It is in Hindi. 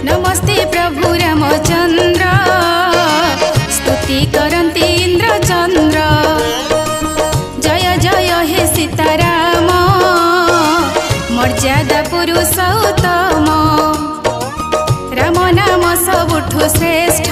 नमस्ते प्रभु रामचंद्र स्तुति करन्ति इंद्र चंद्र। जय जय हे सीताराम मर्यादा पुरुषोत्तम। राम नाम सबुठु श्रेष्ठ